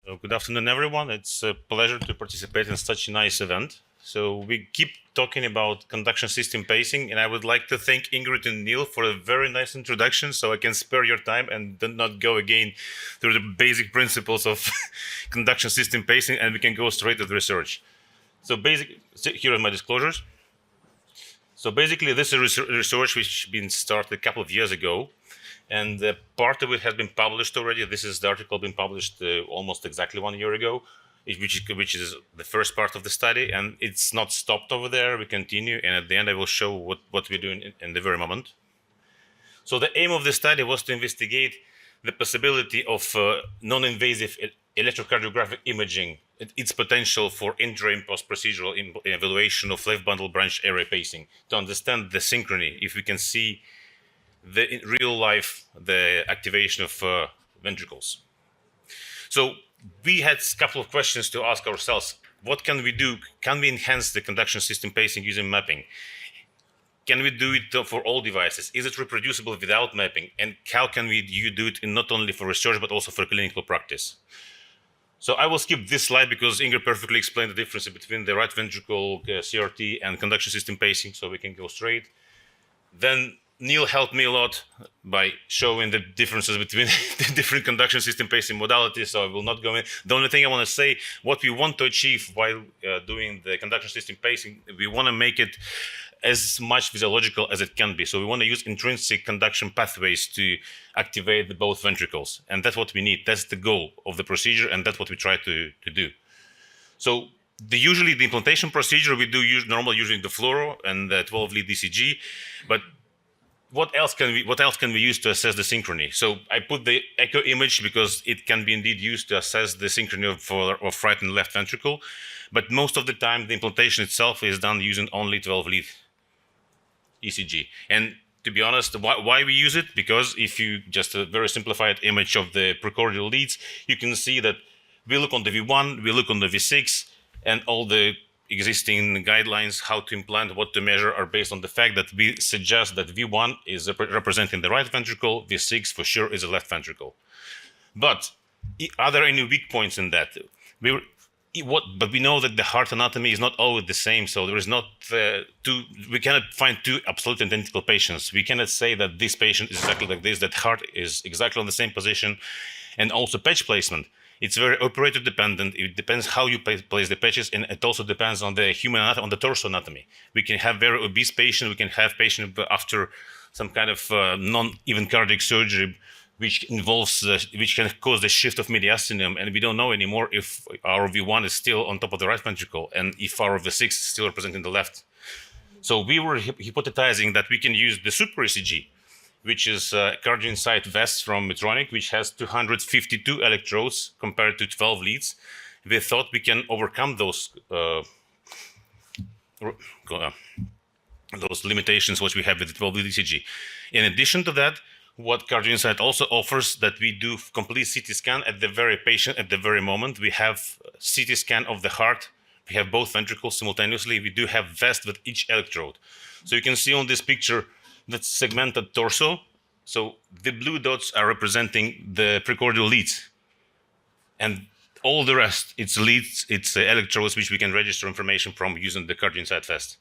Good afternoon, everyone. It's a pleasure to participate in such a nice event. So we keep talking about conduction system pacing, and I would like to thank Ingrid and Neil for a very nice introduction, so I can spare your time and do not go again through the basic principles of conduction system pacing, and we can go straight to the research. Here are my disclosures. So basically, this is research which has been started a couple of years ago, and part of it has been published already. This is the article been published almost exactly 1 year ago, which is the first part of the study, and it's not stopped over there. We continue, and at the end I will show what we're doing in the very moment. So the aim of the study was to investigate the possibility of non-invasive electrocardiographic imaging, its potential for intra and post-procedural evaluation of left bundle branch area pacing, to understand the synchrony, if we can see in real life the activation of ventricles. So we had a couple of questions to ask ourselves. What can we do? Can we enhance the conduction system pacing using mapping? Can we do it for all devices? Is it reproducible without mapping? And how can we do it not only for research but also for clinical practice? So I will skip this slide because Ingrid perfectly explained the difference between the right ventricle CRT and conduction system pacing, so we can go straight. Then Neil helped me a lot by showing the differences between the different conduction system pacing modalities, so I will not go in. The only thing I want to say, what we want to achieve while doing the conduction system pacing, we want to make it as much physiological as it can be. So we want to use intrinsic conduction pathways to activate both ventricles. And that's what we need. That's the goal of the procedure, and that's what we try to do. So usually the implantation procedure, we do normally using the fluoro and the 12-lead ECG, but what else can we use to assess the synchrony? So I put the echo image because it can be indeed used to assess the synchrony of right and left ventricle, but most of the time the implantation itself is done using only 12-lead ECG. And to be honest, why we use it? Because if you just a very simplified image of the precordial leads, you can see that we look on the V1, we look on the V6, and all the existing guidelines how to implant, what to measure are based on the fact that we suggest that V1 is representing the right ventricle, V6 for sure is the left ventricle. But are there any weak points in that? But we know that the heart anatomy is not always the same, so there is not we cannot find two absolutely identical patients. We cannot say that this patient is exactly like this, that heart is exactly on the same position, and also patch placement. It's very operator dependent. It depends how you place the patches, and it also depends on the human anatomy, on the torso anatomy. We can have very obese patient. We can have patient after some kind of non-even cardiac surgery, which involves which can cause the shift of mediastinum, and we don't know anymore if our V1 is still on top of the right ventricle and if our V6 is still representing the left. So we were hypothesizing that we can use the super ECG, which is a CardioInsight vest from Medtronic, which has 252 electrodes compared to 12 leads. We thought we can overcome those limitations which we have with the 12-lead ECG. In addition to that, what CardioInsight also offers, that we do complete CT scan at the very moment. We have CT scan of the heart. We have both ventricles simultaneously. We do have vest with each electrode. So you can see on this picture that's segmented torso. So the blue dots are representing the precordial leads. And all the rest, it's leads, it's electrodes which we can register information from using the CardioInsight vest.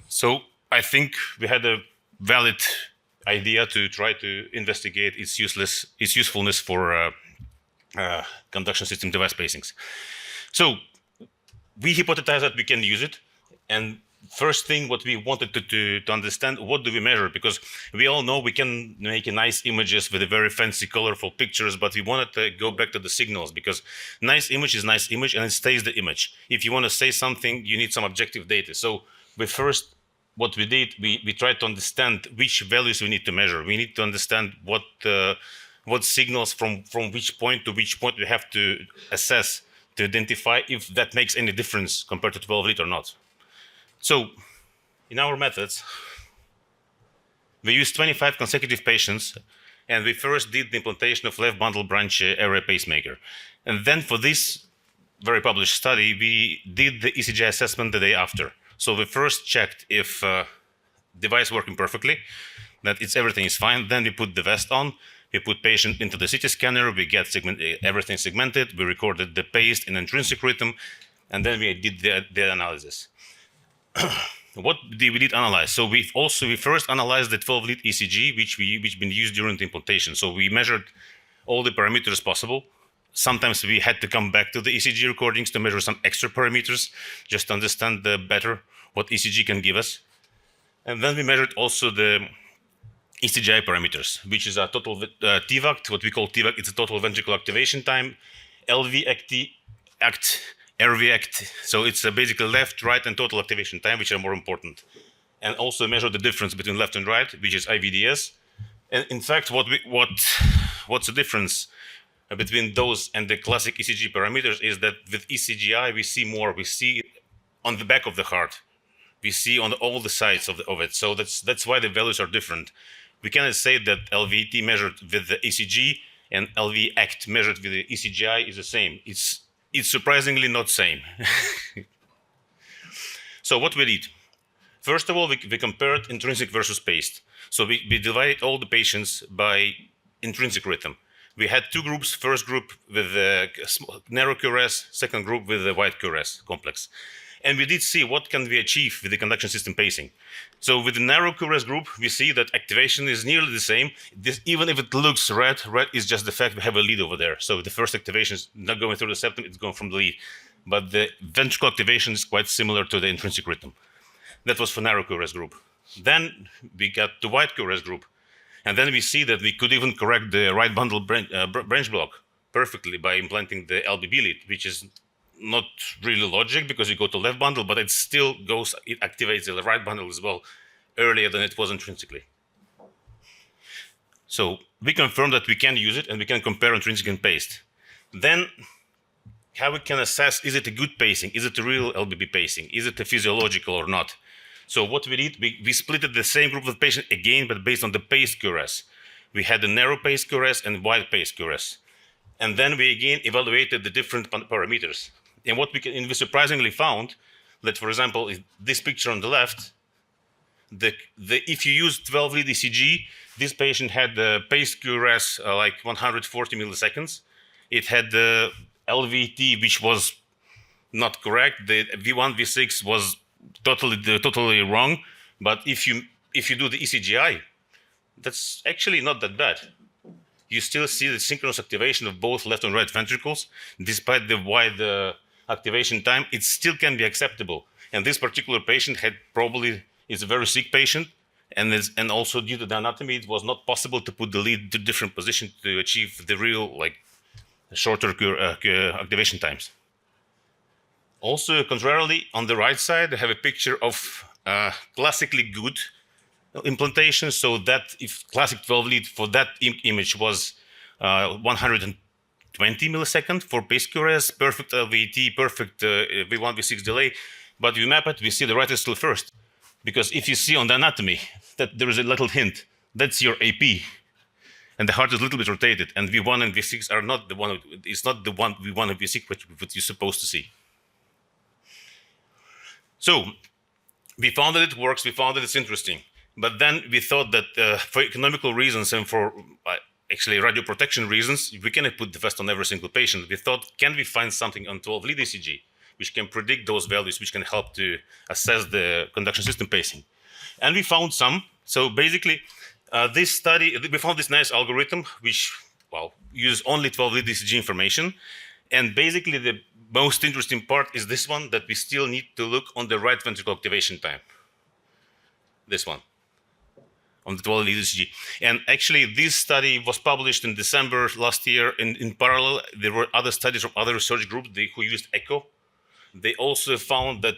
So I think we had a valid idea to try to investigate its usefulness for conduction system device pacings. So we hypothesized that we can use it, and first thing what we wanted to understand, what do we measure? Because we all know we can make nice images with a very fancy colorful pictures, but we wanted to go back to the signals, because nice image is nice image and it stays the image. If you want to say something, you need some objective data. So what we did, we tried to understand which values we need to measure. We need to understand what signals from which point to which point we have to assess to identify if that makes any difference compared to 12-lead or not. So in our methods, we used 25 consecutive patients, and we first did the implantation of left bundle branch area pacemaker. And then for this very published study, we did the ECG assessment the day after. So we first checked if device working perfectly, that everything is fine. Then we put the vest on. We put patient into the CT scanner, we get everything segmented, we recorded the paced and intrinsic rhythm, and then we did the analysis. What did we analyze? So we first analyzed the 12-lead ECG, which been used during the implantation. So we measured all the parameters possible. Sometimes we had to come back to the ECG recordings to measure some extra parameters, just to understand better what ECG can give us. And then we measured also the ECGI parameters, which is a total TVACT, what we call TVACT. It's a total ventricular activation time, LV act, RV act. So it's basically left, right, and total activation time, which are more important. And also measure the difference between left and right, which is IVDS. And in fact, what's the difference between those and the classic ECG parameters is that with ECGI we see more. We see on the back of the heart. We see on all the sides of it. So that's why the values are different. We cannot say that LVT measured with the ECG and LV act measured with the ECGI is the same. It's surprisingly not same. So what we did? First of all, we compared intrinsic versus paced. So we divided all the patients by intrinsic rhythm. We had two groups. First group with the narrow QRS, second group with the wide QRS complex. And we did see what can we achieve with the conduction system pacing. So with the narrow QRS group, we see that activation is nearly the same. Even if it looks red is just the fact we have a lead over there. So the first activation is not going through the septum, it's going from the lead. But the ventricular activation is quite similar to the intrinsic rhythm. That was for narrow QRS group. Then we got the wide QRS group. And then we see that we could even correct the right bundle branch block perfectly by implanting the LBB lead, which is not really logic because you go to left bundle, but it still goes, it activates the right bundle as well earlier than it was intrinsically. So we confirm that we can use it and we can compare intrinsic and paced. Then how we can assess, is it a good pacing? Is it a real LBB pacing? Is it a physiological or not? So what we did, we split the same group of patients again, but based on the paced QRS. We had the narrow paced QRS and wide paced QRS. And then we again evaluated the different parameters. And what we surprisingly found that, for example, this picture on the left, if you use 12-lead ECG, this patient had the paced QRS like 140 milliseconds. It had the LVT, which was not correct. The V1, V6 was totally wrong. But if you do the ECGI, that's actually not that bad. You still see the synchronous activation of both left and right ventricles, despite the wide activation time. It still can be acceptable. And this particular patient is a very sick patient, and also due to the anatomy, it was not possible to put the lead to different positions to achieve the real shorter activation times. Also, contrarily, on the right side, I have a picture of classically good implantation. So that if classic 12-lead for that image was 120 milliseconds for paced QRS, perfect LVT, perfect V1, V6 delay. But we map it, we see the right is still first. Because if you see on the anatomy that there is a little hint, that's your AP. And the heart is a little bit rotated. And V1 and V6 are not the one, it's not the one V1 and V6 what you're supposed to see. So we found that it works, we found that it's interesting. But then we thought that for economical reasons and for actually radioprotection reasons, we cannot put the vest on every single patient. We thought, can we find something on 12-lead ECG which can predict those values, which can help to assess the conduction system pacing? And we found some. So basically, this study, we found this nice algorithm which, uses only 12-lead ECG information. And basically, the most interesting part is this one, that we still need to look on the right ventricular activation time. This one, on the 12-lead ECG. And actually, this study was published in December last year. In parallel, there were other studies from other research groups who used echo. They also found that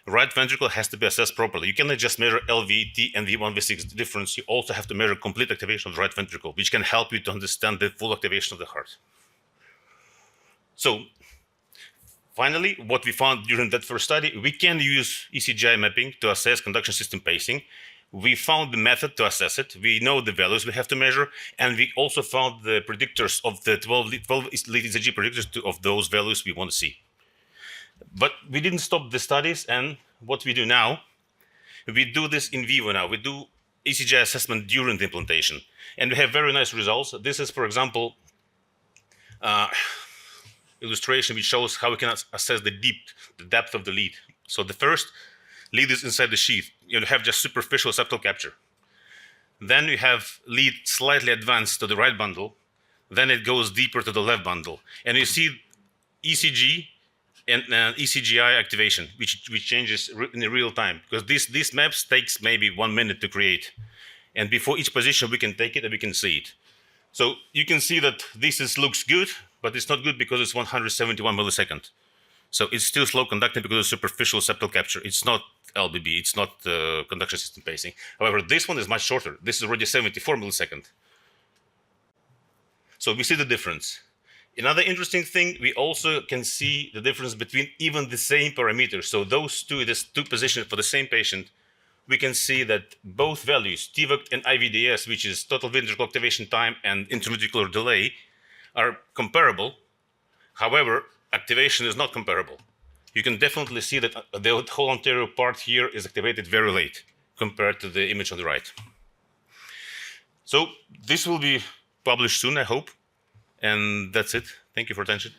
right ventricle has to be assessed properly. You cannot just measure LVT and V1, V6 difference. You also have to measure complete activation of the right ventricle, which can help you to understand the full activation of the heart. So finally, what we found during that first study, we can use ECGI mapping to assess conduction system pacing. We found the method to assess it. We know the values we have to measure, and we also found the predictors of the 12-lead ECG predictors of those values we want to see. But we didn't stop the studies, and what we do now, we do this in vivo now. We do ECG assessment during the implantation. And we have very nice results. This is, for example, illustration which shows how we can assess the depth of the lead. So the first lead is inside the sheath. You have just superficial septal capture. Then you have lead slightly advanced to the right bundle. Then it goes deeper to the left bundle. And you see ECG and ECGI activation, which changes in real time. Because these maps takes maybe 1 minute to create. And before each position, we can take it and we can see it. So you can see that looks good, but it's not good because it's 171 millisecond. So it's still slow conducting because of superficial septal capture. It's not LBB, it's not conduction system pacing. However, this one is much shorter. This is already 74 millisecond. So we see the difference. Another interesting thing, we also can see the difference between even the same parameters. So those two positions for the same patient, we can see that both values, TVOC and IVDS, which is total ventricular activation time and interventricular delay, are comparable. However, activation is not comparable. You can definitely see that the whole anterior part here is activated very late compared to the image on the right. So this will be published soon, I hope. And that's it. Thank you for attention.